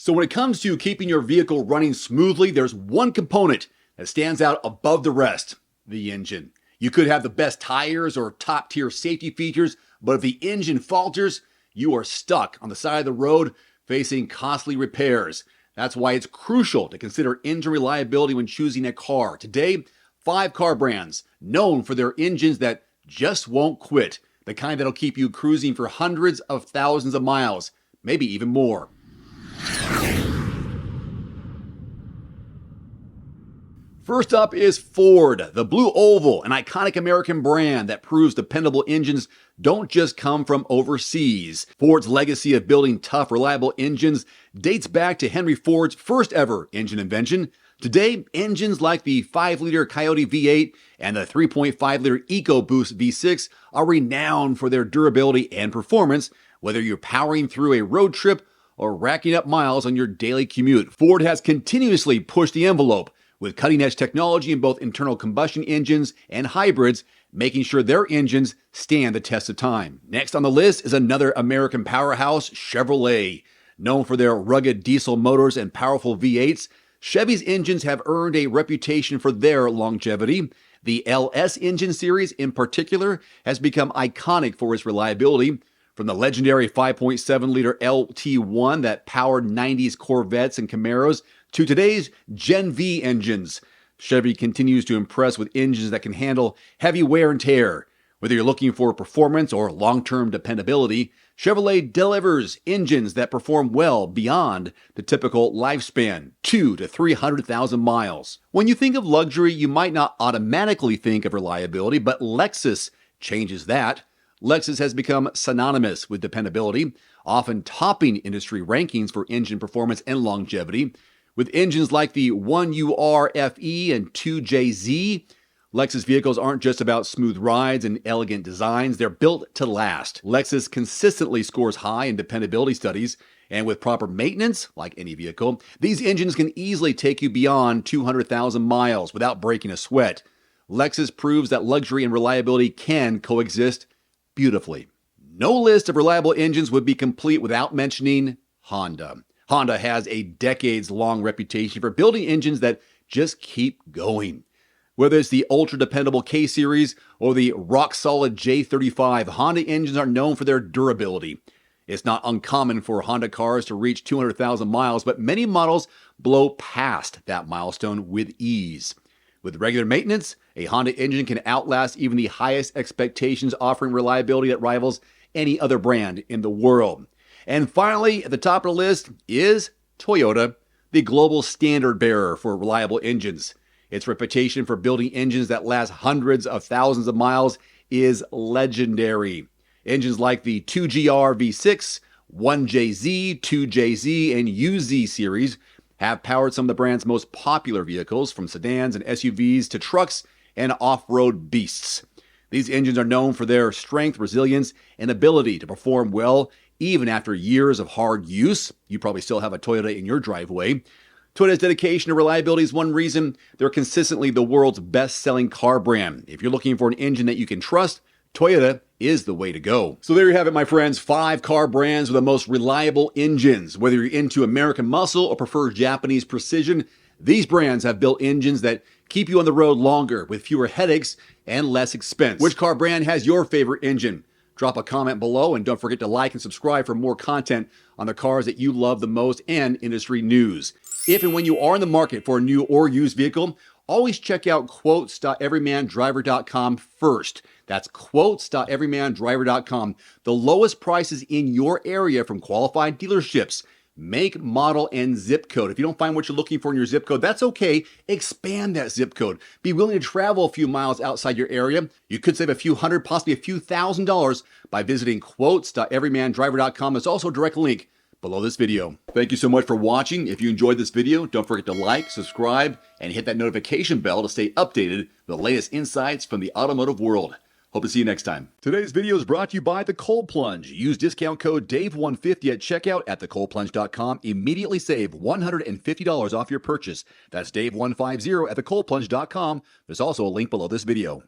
So when it comes to keeping your vehicle running smoothly, there's one component that stands out above the rest: the engine. You could have the best tires or top tier safety features, but if the engine falters, you are stuck on the side of the road facing costly repairs. That's why it's crucial to consider engine reliability when choosing a car. Today, 5 car brands known for their engines that just won't quit, the kind that'll keep you cruising for hundreds of thousands of miles, maybe even more. First up is Ford, the Blue Oval, an iconic American brand that proves dependable engines don't just come from overseas. Ford's legacy of building tough, reliable engines dates back to Henry Ford's first ever engine invention. Today, engines like the 5-liter Coyote V8 and the 3.5-liter EcoBoost V6 are renowned for their durability and performance, whether you're powering through a road trip or racking up miles on your daily commute. Ford has continuously pushed the envelope with cutting-edge technology in both internal combustion engines and hybrids, making sure their engines stand the test of time. Next on the list is another American powerhouse, Chevrolet. Known for their rugged diesel motors and powerful V8s, Chevy's engines have earned a reputation for their longevity. The LS engine series in particular has become iconic for its reliability. From the legendary 5.7-liter LT1 that powered 90s Corvettes and Camaros to today's Gen V engines, Chevy continues to impress with engines that can handle heavy wear and tear. Whether you're looking for performance or long-term dependability, Chevrolet delivers engines that perform well beyond the typical lifespan, 200,000 to 300,000 miles. When you think of luxury, you might not automatically think of reliability, but Lexus changes that. Lexus has become synonymous with dependability, often topping industry rankings for engine performance and longevity. With engines like the 1UR-FE and 2JZ, Lexus vehicles aren't just about smooth rides and elegant designs, they're built to last. Lexus consistently scores high in dependability studies, and with proper maintenance, like any vehicle, these engines can easily take you beyond 200,000 miles without breaking a sweat. Lexus proves that luxury and reliability can coexist beautifully. No list of reliable engines would be complete without mentioning Honda. Honda has a decades-long reputation for building engines that just keep going. Whether it's the ultra-dependable K-Series or the rock-solid J35, Honda engines are known for their durability. It's not uncommon for Honda cars to reach 200,000 miles, but many models blow past that milestone with ease. With regular maintenance, a Honda engine can outlast even the highest expectations, offering reliability that rivals any other brand in the world. And finally, at the top of the list is Toyota, the global standard bearer for reliable engines. Its reputation for building engines that last hundreds of thousands of miles is legendary. Engines like the 2GR V6, 1JZ, 2JZ, and UZ series have powered some of the brand's most popular vehicles, from sedans and SUVs to trucks and off-road beasts. These engines are known for their strength, resilience, and ability to perform well even after years of hard use. You probably still have a Toyota in your driveway. Toyota's dedication to reliability is one reason they're consistently the world's best-selling car brand. If you're looking for an engine that you can trust, Toyota is the way to go. So there you have it, my friends. 5 car brands with the most reliable engines. Whether you're into American muscle or prefer Japanese precision, these brands have built engines that keep you on the road longer with fewer headaches and less expense. Which car brand has your favorite engine? Drop a comment below, and don't forget to like and subscribe for more content on the cars that you love the most and industry news. If and when you are in the market for a new or used vehicle, always check out quotes.everymandriver.com first. That's quotes.everymandriver.com. The lowest prices in your area from qualified dealerships. Make, model, and zip code. If you don't find what you're looking for in your zip code, that's okay. Expand that zip code. Be willing to travel a few miles outside your area. You could save a few hundred, possibly a few $1,000s by visiting quotes.everymandriver.com. There's also a direct link below this video. Thank you so much for watching. If you enjoyed this video, don't forget to like, subscribe, and hit that notification bell to stay updated with the latest insights from the automotive world. Hope to see you next time. Today's video is brought to you by The Cold Plunge. Use discount code DAVE150 at checkout at thecoldplunge.com. Immediately save $150 off your purchase. That's DAVE150 at thecoldplunge.com. There's also a link below this video.